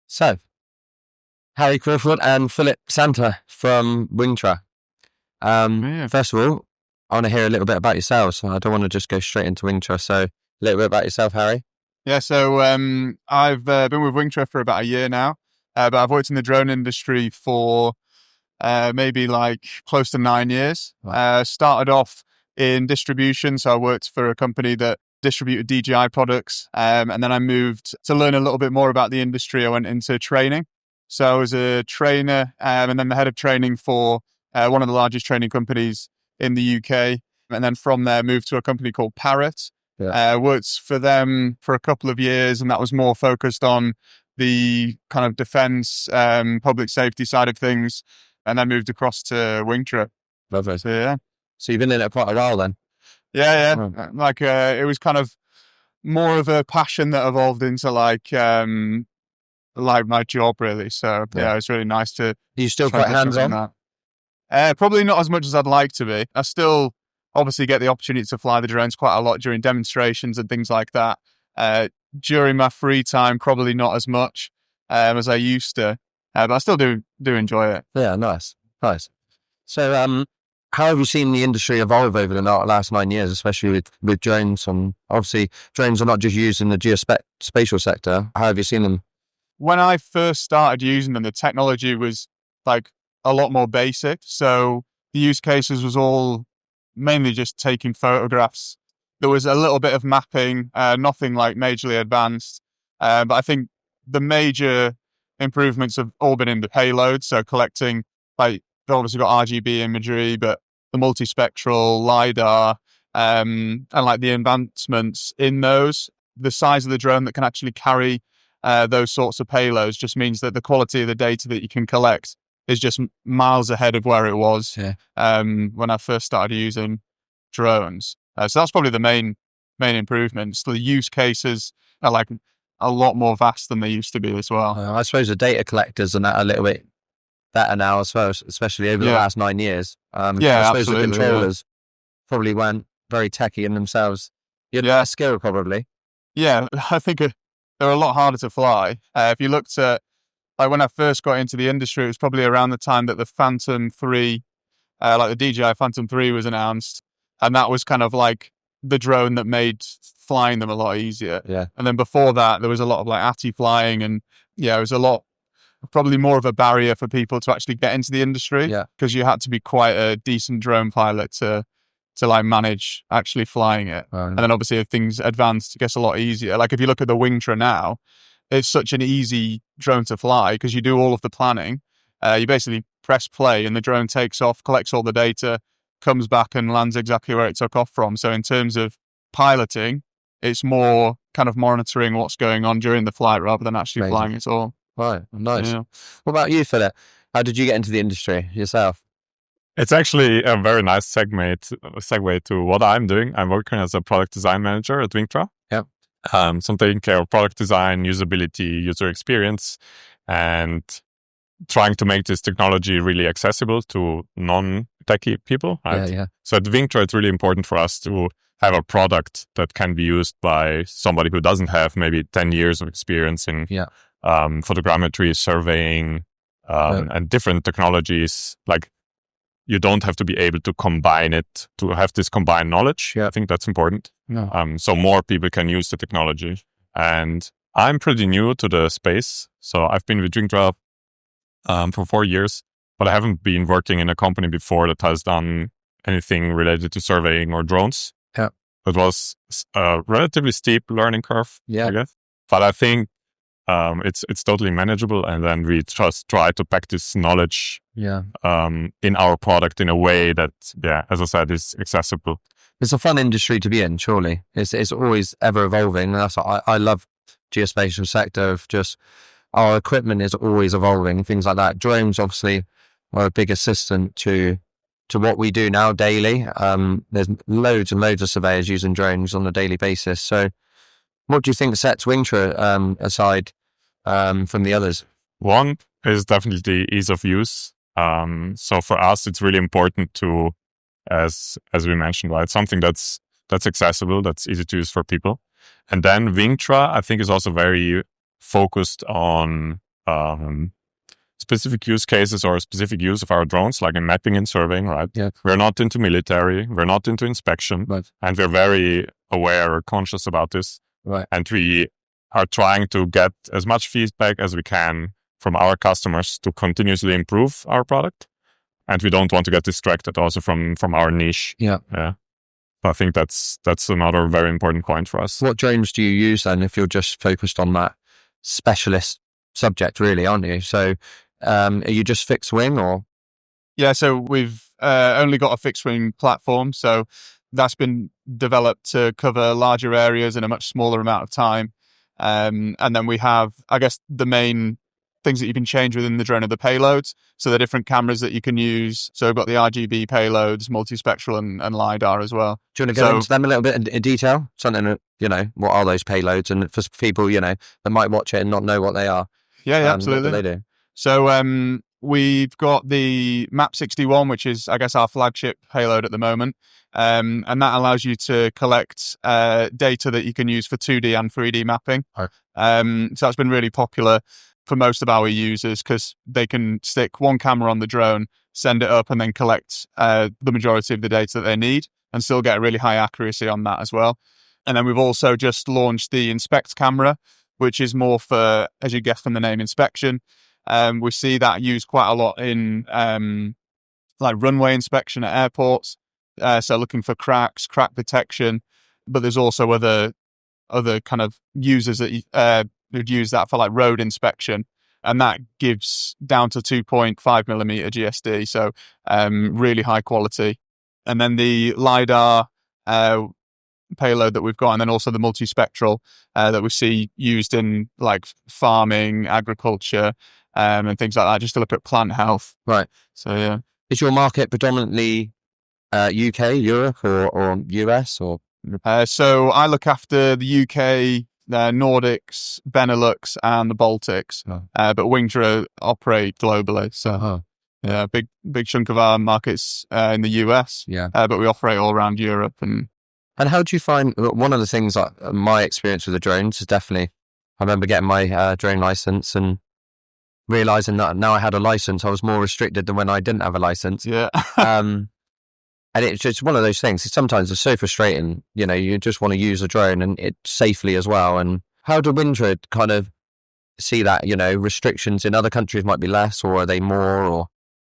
So, Harry Crawford and Philip Santa from Wingtra. First of all, I want to hear a little bit about yourselves. I don't want to just go straight into Wingtra. So, a little bit about yourself, Harry. Yeah, so I've been with Wingtra for about a year now, but I've worked in the drone industry for maybe like close to 9 years. Wow. Started off in distribution, so I worked for a company that distributed DJI products, and then I moved to learn a little bit more about the industry. I went into training. So I was a trainer and then the head of training for one of the largest training companies in the UK. And then from there, moved to a company called Parrot. Yeah. Worked for them for a couple of years, and that was more focused on the kind of defense, public safety side of things. And then moved across to Wingtra. Lovely. So, yeah. So you've been in it quite a while then? Yeah. Oh. Like, it was kind of more of a passion that evolved into like my job, really. So yeah, it's really nice to. Are you still quite hands-on? Probably not as much as I'd like to be. I still obviously get the opportunity to fly the drones quite a lot during demonstrations and things like that. During my free time, probably not as much as I used to, but I still do enjoy it. Yeah, nice. So, how have you seen the industry evolve over the last 9 years, especially with drones? And obviously, drones are not just used in the geospatial sector. How have you seen them? When I first started using them, the technology was like a lot more basic. So the use cases was all mainly just taking photographs. There was a little bit of mapping, nothing like majorly advanced. But I think the major improvements have all been in the payload. So collecting, like, they've obviously got RGB imagery, but the multispectral LiDAR, and like the advancements in those, the size of the drone that can actually carry those sorts of payloads just means that the quality of the data that you can collect is just miles ahead of where it was when I first started using drones. So that's probably the main improvements. The use cases are like a lot more vast than they used to be as well. I suppose the data collectors are a little bit better now as well, especially over the last 9 years. I suppose the controllers probably weren't very techy in themselves. You had less skill probably. Yeah, I think they're a lot harder to fly. If you looked at, like, when I first got into the industry, it was probably around the time that the Phantom 3, like the DJI Phantom 3 was announced. And that was kind of like the drone that made flying them a lot easier. Yeah. And then before that, there was a lot of like ATI flying, and it was a lot, probably more of a barrier for people to actually get into the industry. Yeah. Because you had to be quite a decent drone pilot to like manage actually flying it. And then obviously if things advanced, it gets a lot easier. Like if you look at the Wingtra now, it's such an easy drone to fly because you do all of the planning. You basically press play and the drone takes off, collects all the data, comes back and lands exactly where it took off from. So in terms of piloting, it's more kind of monitoring what's going on during the flight rather than actually flying it all. Right, nice. Yeah. What about you, Philip? How did you get into the industry yourself? It's actually a very nice segue to what I'm doing. I'm working as a product design manager at Wingtra. Yeah. So I'm taking care of product design, usability, user experience, and trying to make this technology really accessible to non-techie people. Right? Yeah. So at Wingtra, it's really important for us to have a product that can be used by somebody who doesn't have maybe 10 years of experience in photogrammetry, surveying, and different technologies. Like, you don't have to be able to combine it, to have this combined knowledge. Yeah. I think that's important. Yeah. So more people can use the technology. And I'm pretty new to the space. So I've been with Wingtra for 4 years, but I haven't been working in a company before that has done anything related to surveying or drones. Yeah. It was a relatively steep learning curve, I guess. But I think it's totally manageable, and then we just try to pack this knowledge in our product in a way that, as I said, is accessible. It's a fun industry to be in, surely. It's always ever evolving. That's what I love geospatial sector of just our equipment is always evolving, things like that. Drones obviously are a big assistant to what we do now daily. There's loads and loads of surveyors using drones on a daily basis. So what do you think sets Wingtra aside from the others? One is definitely ease of use. So for us, it's really important to, as we mentioned, right, something that's accessible, that's easy to use for people. And then Wingtra, I think, is also very focused on specific use cases or specific use of our drones, like in mapping and surveying, right? Yeah. We're not into military, we're not into inspection, Right. and we're very aware or conscious about this. Right. And we are trying to get as much feedback as we can from our customers to continuously improve our product. And we don't want to get distracted also from our niche. Yeah. Yeah. I think that's another very important point for us. What drones do you use then if you're just focused on that specialist subject, really, aren't you? So are you just fixed wing or? Yeah, so we've only got a fixed wing platform. So that's been developed to cover larger areas in a much smaller amount of time. And then we have, I guess, the main things that you can change within the drone are the payloads. So the different cameras that you can use. So we've got the RGB payloads, multispectral and LiDAR as well. Do you want to go into them a little bit in detail? Something that, what are those payloads? And for people, that might watch it and not know what they are. Yeah, absolutely. What do they do? So we've got the Map61, which is, I guess, our flagship payload at the moment. And that allows you to collect data that you can use for 2D and 3D mapping. Right. So that's been really popular for most of our users because they can stick one camera on the drone, send it up, and then collect the majority of the data that they need and still get a really high accuracy on that as well. And then we've also just launched the Inspect camera, which is more for, as you guess from the name, inspection. We see that used quite a lot in like runway inspection at airports. So looking for cracks, crack detection, but there's also other kind of users that who'd use that for like road inspection, and that gives down to 2.5 millimeter GSD, so really high quality. And then the LiDAR payload that we've got, and then also the multispectral that we see used in like farming, agriculture, and things like that, just to look at plant health. Right. So yeah. Is your market predominantly UK, Europe, or US, or? So I look after the UK, the Nordics, Benelux, and the Baltics. Oh. But Wingtra operate globally. So yeah, big chunk of our markets in the US. Yeah. But we operate all around Europe. And how do you find, one of the things that my experience with the drones is definitely, I remember getting my drone license and realizing that now I had a license, I was more restricted than when I didn't have a license. Yeah. And it's just one of those things. Sometimes it's so frustrating, you just want to use a drone and it safely as well. And how do Wingtra kind of see that, restrictions in other countries might be less, or are they more, or?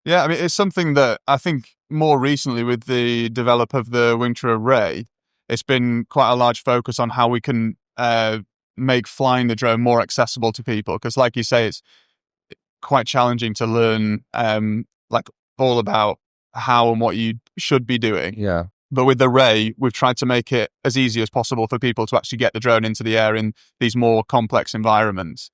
Yeah, I mean, it's something that I think more recently with the develop of the Wingtra Array, it's been quite a large focus on how we can make flying the drone more accessible to people. Because like you say, it's quite challenging to learn like all about how and what you should be doing. Yeah. But with the Array, we've tried to make it as easy as possible for people to actually get the drone into the air in these more complex environments.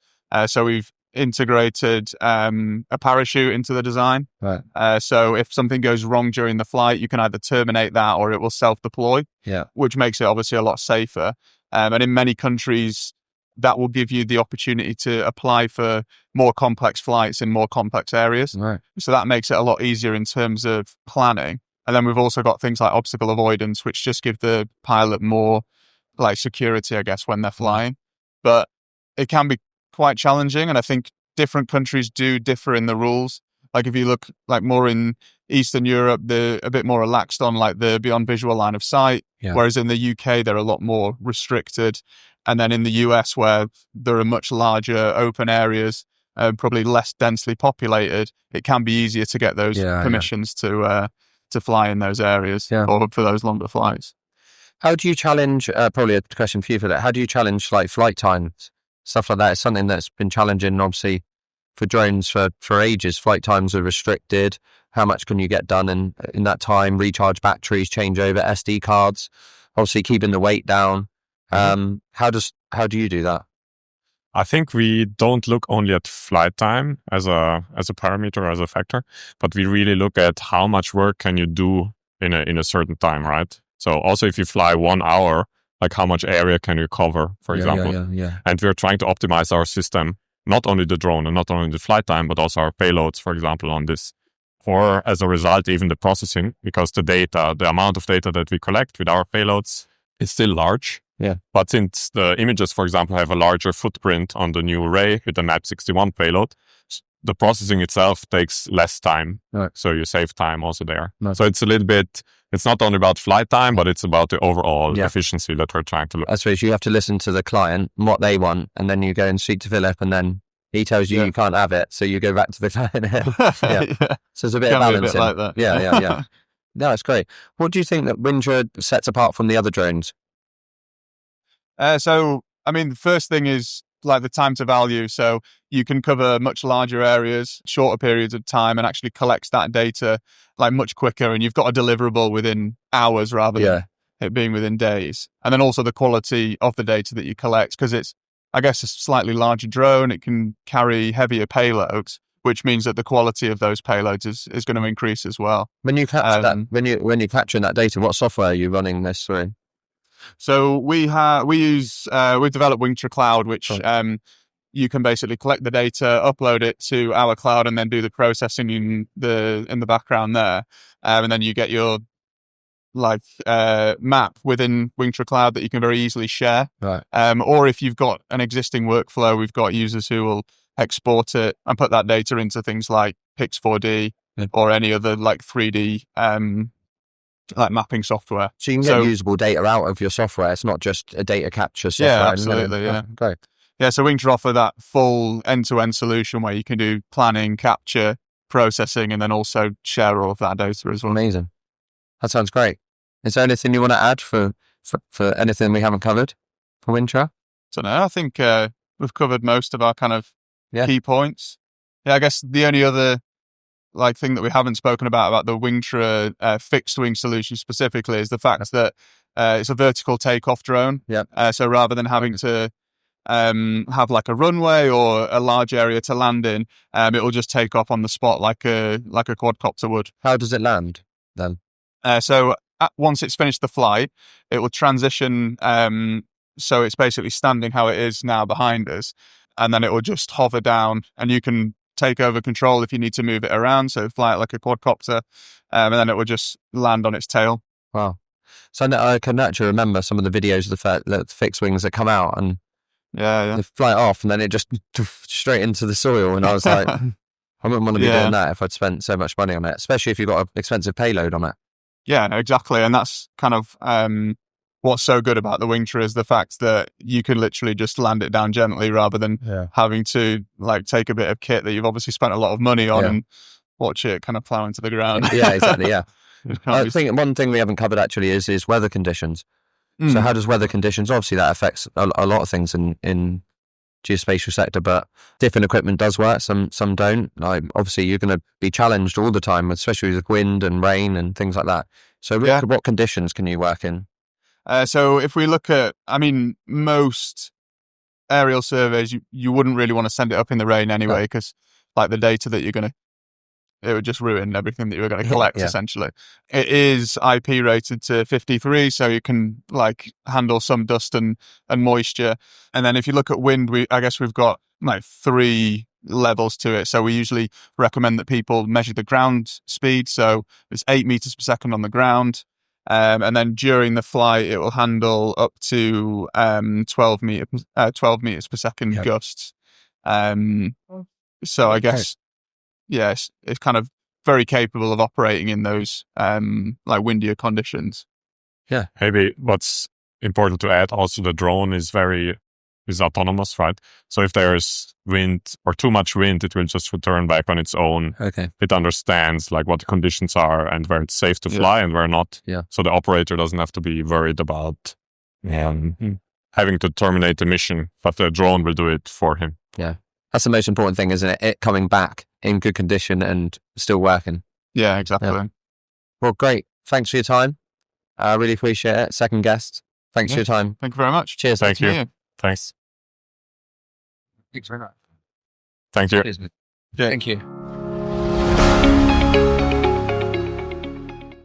So we've integrated a parachute into the design. Right. So if something goes wrong during the flight, you can either terminate that or it will self-deploy. Yeah. Which makes it obviously a lot safer. And in many countries, that will give you the opportunity to apply for more complex flights in more complex areas. Right. So that makes it a lot easier in terms of planning. And then we've also got things like obstacle avoidance, which just give the pilot more like security, I guess, when they're flying. But it can be quite challenging. And I think different countries do differ in the rules. Like if you look like more in Eastern Europe, they're a bit more relaxed on like the beyond visual line of sight. Yeah. Whereas in the UK, they're a lot more restricted. And then in the US, where there are much larger open areas, probably less densely populated, it can be easier to get those permissions to fly in those areas or for those longer flights. How do you challenge, probably a question for you for that, how do you challenge like flight times, stuff like that? It's something that's been challenging, obviously, for drones for ages. Flight times are restricted. How much can you get done in that time? Recharge batteries, change over SD cards, obviously keeping the weight down. How do you do that? I think we don't look only at flight time as a parameter, as a factor, but we really look at how much work can you do in a certain time, right? So also if you fly 1 hour, like how much area can you cover, for example? Yeah. And we're trying to optimize our system, not only the drone and not only the flight time, but also our payloads, for example, on this. Or as a result, even the processing, because the amount of data that we collect with our payloads is still large. Yeah. But since the images, for example, have a larger footprint on the new array with the Ep6 payload, the processing itself takes less time. Right. So you save time also there. Nice. So it's a little bit, it's not only about flight time, but it's about the overall efficiency that we're trying to look at. I suppose you have to listen to the client, what they want, and then you go and speak to Philip, and then he tells you you can't have it, so you go back to the client. So it's a bit of balancing. Like that. Yeah. No, it's great. What do you think that Wingtra sets apart from the other drones? So, I mean, the first thing is like the time to value. So you can cover much larger areas, shorter periods of time, and actually collects that data like much quicker. And you've got a deliverable within hours rather than it being within days. And then also the quality of the data that you collect, because it's, I guess, a slightly larger drone. It can carry heavier payloads, which means that the quality of those payloads is going to increase as well. When you capture that, when you're capturing that data, what software are you running this through? So we've developed Wingtra Cloud, which you can basically collect the data, upload it to our cloud, and then do the processing in the background there, and then you get your map within Wingtra Cloud that you can very easily share. Right. Or if you've got an existing workflow, we've got users who will export it and put that data into things like Pix4D or any other like 3D mapping software. So you can get usable data out of your software. It's not just a data capture software. Yeah, absolutely. Yeah. Great. Yeah, so Wingtra offer that full end-to-end solution where you can do planning, capture, processing, and then also share all of that data as well. Amazing. That sounds great. Is there anything you want to add for anything we haven't covered for Wingtra? So no, I think we've covered most of our kind of key points. Yeah, I guess the only other thing that we haven't spoken about the Wingtra fixed wing solution specifically is the fact that it's a vertical takeoff drone. Yeah. So rather than having to have like a runway or a large area to land in, it will just take off on the spot like a quadcopter would. How does it land then? So once it's finished the flight, it will transition. So it's basically standing how it is now behind us, and then it will just hover down, and you can take over control if you need to move it around. So fly it like a quadcopter, and then it will just land on its tail. Wow. So I can actually remember some of the videos of the fixed wings that come out and they fly off, and then it just straight into the soil. And I was like, I wouldn't want to be doing that if I'd spent so much money on it, especially if you've got an expensive payload on it. Yeah, exactly. And that's kind of what's so good about the Wingtra is the fact that you can literally just land it down gently rather than having to take a bit of kit that you've obviously spent a lot of money on and watch it kind of plow into the ground. Yeah, exactly. Yeah. I think one thing we haven't covered actually is weather conditions. So how does weather conditions, obviously that affects a lot of things in geospatial sector, but different equipment does work, some don't. Obviously you're going to be challenged all the time, especially with wind and rain and things like that. So what conditions can you work in? So if we look at, most aerial surveys, you wouldn't really want to send it up in the rain anyway, because the data that you're going to, it would just ruin everything that you were going to collect, essentially. It is IP rated to 53, so you can handle some dust and moisture. And then if you look at wind, I guess we've got 3 levels to it. So we usually recommend that people measure the ground speed. So it's 8 meters per second on the ground. And then during the flight, it will handle up to 12 meters per second gusts. So I guess, yes, it's kind of very capable of operating in those windier conditions. Yeah. Maybe what's important to add also, the drone is autonomous, right? So if there's wind or too much wind, it will just return back on its own. Okay. It understands what the conditions are and where it's safe to fly and where not. Yeah. So the operator doesn't have to be worried about having to terminate the mission, but the drone will do it for him. Yeah. That's the most important thing, isn't it? It coming back in good condition and still working. Yeah, exactly. Yeah. Well, great. Thanks for your time. I really appreciate it. Second guest. Thanks for your time. Thank you very much. Cheers. Thank you. Thanks. Thanks very much. Thank you. Cheers. Thank you.